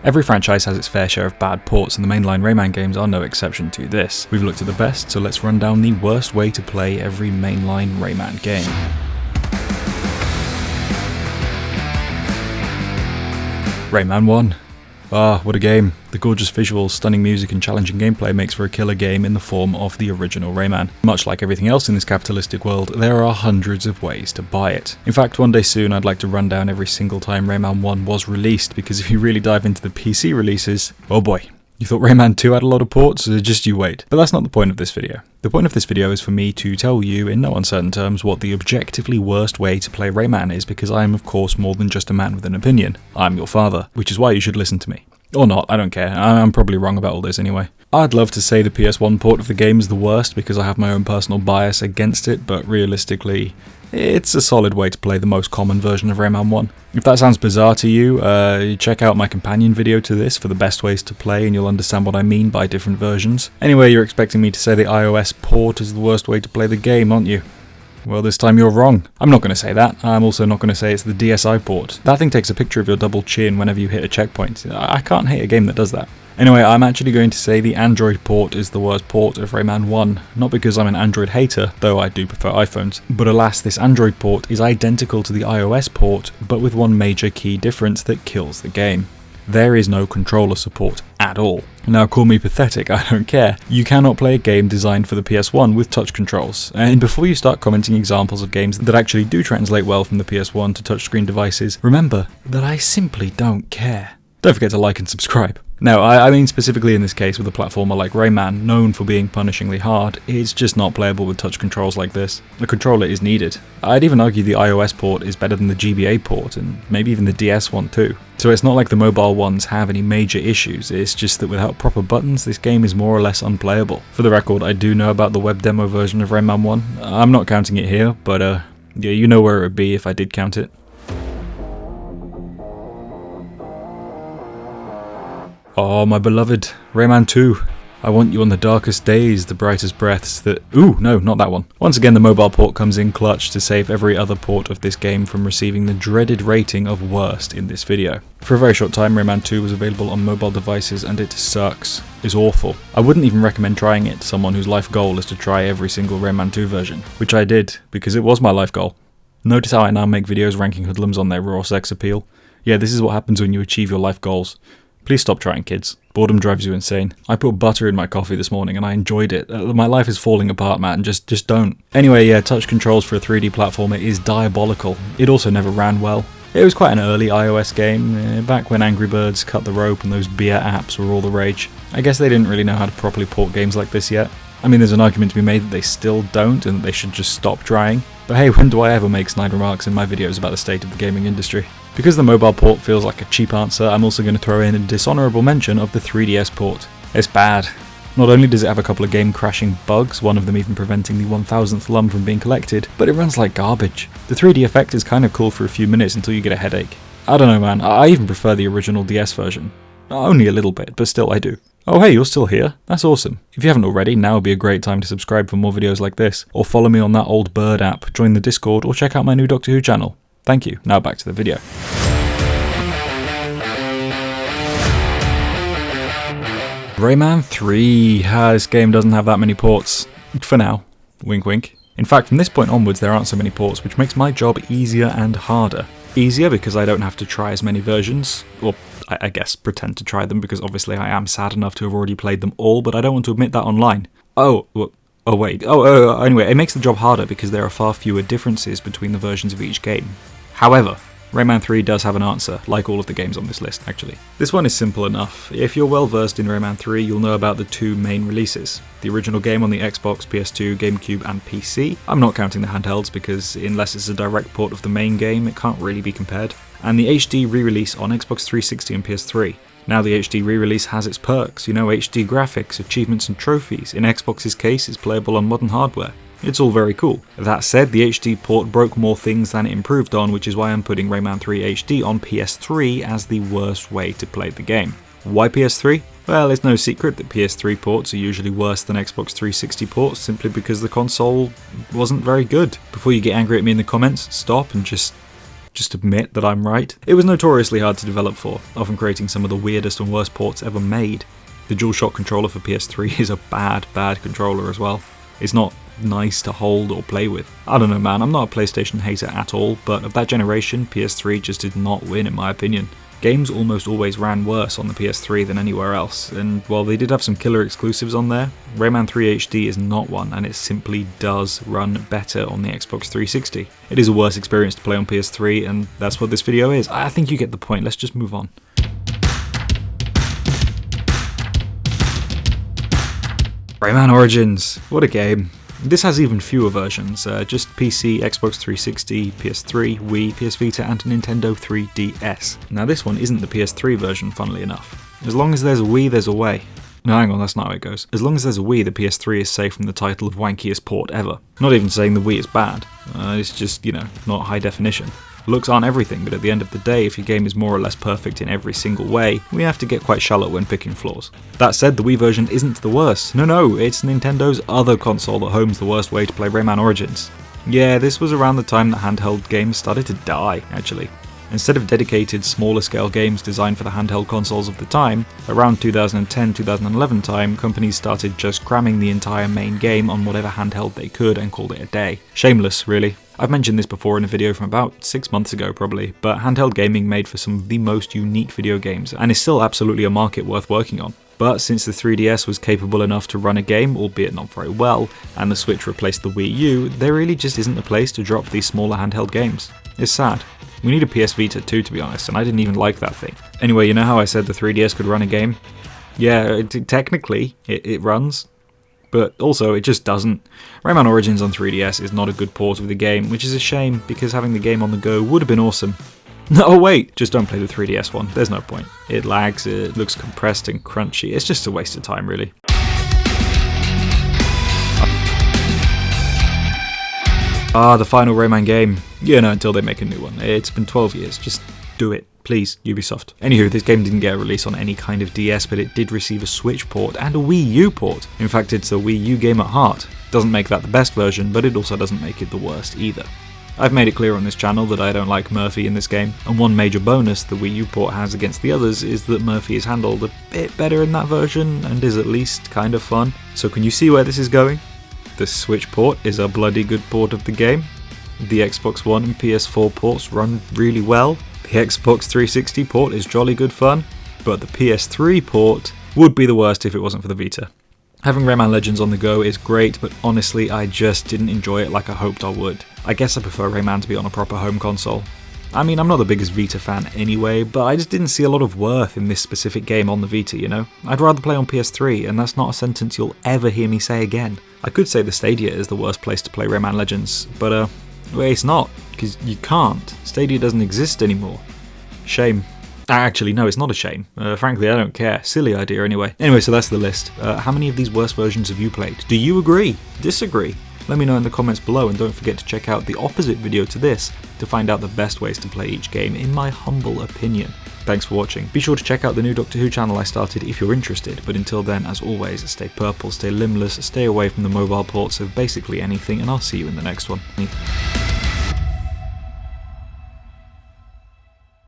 Every franchise has its fair share of bad ports, and the mainline Rayman games are no exception to this. We've looked at the best, so let's run down the worst way to play every mainline Rayman game. Rayman 1. Ah, what a game. The gorgeous visuals, stunning music and challenging gameplay makes for a killer game in the form of the original Rayman. Much like everything else in this capitalistic world, there are hundreds of ways to buy it. In fact, one day soon I'd like to run down every single time Rayman 1 was released, because if you really dive into the PC releases, oh boy. You thought Rayman 2 had a lot of ports? Just you wait. But that's not the point of this video. The point of this video is for me to tell you, in no uncertain terms, what the objectively worst way to play Rayman is, because I am of course more than just a man with an opinion. I'm your father, which is why you should listen to me. Or not, I don't care. I'm probably wrong about all this anyway. I'd love to say the PS1 port of the game is the worst because I have my own personal bias against it, but realistically, it's a solid way to play the most common version of Rayman 1. If that sounds bizarre to you, check out my companion video to this for the best ways to play and you'll understand what I mean by different versions. Anyway, you're expecting me to say the iOS port is the worst way to play the game, aren't you? Well, this time you're wrong. I'm not going to say that. I'm also not going to say it's the DSi port. That thing takes a picture of your double chin whenever you hit a checkpoint. I can't hate a game that does that. Anyway, I'm actually going to say the Android port is the worst port of Rayman 1. Not because I'm an Android hater, though I do prefer iPhones, but alas, this Android port is identical to the iOS port, but with one major key difference that kills the game. There is no controller support at all. Now call me pathetic, I don't care. You cannot play a game designed for the PS1 with touch controls. And before you start commenting examples of games that actually do translate well from the PS1 to touchscreen devices, remember that I simply don't care. Don't forget to like and subscribe. Now, I mean specifically in this case with a platformer like Rayman, known for being punishingly hard, it's just not playable with touch controls like this. A controller is needed. I'd even argue the iOS port is better than the GBA port, and maybe even the DS one too. So it's not like the mobile ones have any major issues, it's just that without proper buttons, this game is more or less unplayable. For the record, I do know about the web demo version of Rayman 1. I'm not counting it here, but yeah, you know where it would be if I did count it. Oh, my beloved, Rayman 2. I want you on the darkest days, the brightest breaths that... Ooh, no, not that one. Once again, the mobile port comes in clutch to save every other port of this game from receiving the dreaded rating of worst in this video. For a very short time, Rayman 2 was available on mobile devices and it sucks. It's awful. I wouldn't even recommend trying it to someone whose life goal is to try every single Rayman 2 version, which I did, because it was my life goal. Notice how I now make videos ranking hoodlums on their raw sex appeal? Yeah, this is what happens when you achieve your life goals. Please stop trying, kids. Boredom drives you insane. I put butter in my coffee this morning and I enjoyed it. My life is falling apart, man. Just don't. Anyway, yeah, touch controls for a 3D platformer is diabolical. It also never ran well. It was quite an early iOS game, back when Angry Birds, Cut the Rope and those beer apps were all the rage. I guess they didn't really know how to properly port games like this yet. I mean, there's an argument to be made that they still don't and that they should just stop trying. But hey, when do I ever make snide remarks in my videos about the state of the gaming industry? Because the mobile port feels like a cheap answer, I'm also going to throw in a dishonourable mention of the 3DS port. It's bad. Not only does it have a couple of game-crashing bugs, one of them even preventing the 1000th lum from being collected, but it runs like garbage. The 3D effect is kind of cool for a few minutes until you get a headache. I don't know, man, I even prefer the original DS version. Only a little bit, but still I do. Oh hey, you're still here? That's awesome. If you haven't already, now would be a great time to subscribe for more videos like this, or follow me on that old bird app, join the Discord, or check out my new Doctor Who channel. Thank you. Now back to the video. Rayman 3. This game doesn't have that many ports. For now. Wink wink. In fact, from this point onwards there aren't so many ports, which makes my job easier and harder. Easier because I don't have to try as many versions, or I guess pretend to try them, because obviously I am sad enough to have already played them all, but I don't want to admit that online. Anyway, it makes the job harder because there are far fewer differences between the versions of each game. However, Rayman 3 does have an answer, like all of the games on this list, actually. This one is simple enough. If you're well versed in Rayman 3, you'll know about the two main releases. The original game on the Xbox, PS2, GameCube and PC. I'm not counting the handhelds because unless it's a direct port of the main game, it can't really be compared. And the HD re-release on Xbox 360 and PS3. Now the HD re-release has its perks, HD graphics, achievements and trophies. In Xbox's case, it's playable on modern hardware. It's all very cool. That said, the HD port broke more things than it improved on, which is why I'm putting Rayman 3 HD on PS3 as the worst way to play the game. Why PS3? Well, it's no secret that PS3 ports are usually worse than Xbox 360 ports simply because the console wasn't very good. Before you get angry at me in the comments, stop and just just admit that I'm right. It was notoriously hard to develop for, often creating some of the weirdest and worst ports ever made. The DualShock controller for PS3 is a bad controller as well. It's not nice to hold or play with. I don't know, man, I'm not a PlayStation hater at all, but of that generation, PS3 just did not win in my opinion. Games almost always ran worse on the PS3 than anywhere else, and while they did have some killer exclusives on there, Rayman 3 HD is not one, and it simply does run better on the Xbox 360. It is a worse experience to play on PS3, and that's what this video is. I think you get the point, let's just move on. Rayman Origins, what a game. This has even fewer versions, just PC, Xbox 360, PS3, Wii, PS Vita and Nintendo 3DS. Now this one isn't the PS3 version, funnily enough. As long as there's a Wii, there's a way. No, hang on, that's not how it goes. As long as there's a Wii, the PS3 is safe from the title of wankiest port ever. Not even saying the Wii is bad, it's just, not high definition. Looks aren't everything, but at the end of the day, if your game is more or less perfect in every single way, we have to get quite shallow when picking flaws. That said, the Wii version isn't the worst. No, it's Nintendo's other console that homes the worst way to play Rayman Origins. Yeah, this was around the time that handheld games started to die, actually. Instead of dedicated, smaller scale games designed for the handheld consoles of the time, around 2010-2011 time, companies started just cramming the entire main game on whatever handheld they could and called it a day. Shameless, really. I've mentioned this before in a video from about 6 months ago probably, but handheld gaming made for some of the most unique video games, and is still absolutely a market worth working on. But since the 3DS was capable enough to run a game, albeit not very well, and the Switch replaced the Wii U, there really just isn't a place to drop these smaller handheld games. It's sad. We need a PS Vita too, to be honest, and I didn't even like that thing. Anyway, you know how I said the 3DS could run a game? Yeah, technically, it runs. But also, it just doesn't. Rayman Origins on 3DS is not a good port of the game, which is a shame, because having the game on the go would have been awesome. No, wait! Just don't play the 3DS one, there's no point. It lags, it looks compressed and crunchy, it's just a waste of time, really. The final Rayman game. Until they make a new one. It's been 12 years, just do it. Please, Ubisoft. Anywho, this game didn't get a release on any kind of DS, but it did receive a Switch port and a Wii U port. In fact, it's a Wii U game at heart. Doesn't make that the best version, but it also doesn't make it the worst either. I've made it clear on this channel that I don't like Murphy in this game, and one major bonus the Wii U port has against the others is that Murphy is handled a bit better in that version, and is at least kind of fun. So can you see where this is going? The Switch port is a bloody good port of the game. The Xbox One and PS4 ports run really well. The Xbox 360 port is jolly good fun, but the PS3 port would be the worst if it wasn't for the Vita. Having Rayman Legends on the go is great, but honestly I just didn't enjoy it like I hoped I would. I guess I prefer Rayman to be on a proper home console. I mean, I'm not the biggest Vita fan anyway, but I just didn't see a lot of worth in this specific game on the Vita, I'd rather play on PS3, and that's not a sentence you'll ever hear me say again. I could say the Stadia is the worst place to play Rayman Legends, but well, it's not, because you can't. Stadia doesn't exist anymore. Shame. Actually, no, it's not a shame. Frankly, I don't care. Silly idea anyway. Anyway, so that's the list. How many of these worst versions have you played? Do you agree? Disagree? Let me know in the comments below, and don't forget to check out the opposite video to this to find out the best ways to play each game, in my humble opinion. Thanks for watching. Be sure to check out the new Doctor Who channel I started if you're interested, but until then, as always, stay purple, stay limbless, stay away from the mobile ports of basically anything, and I'll see you in the next one.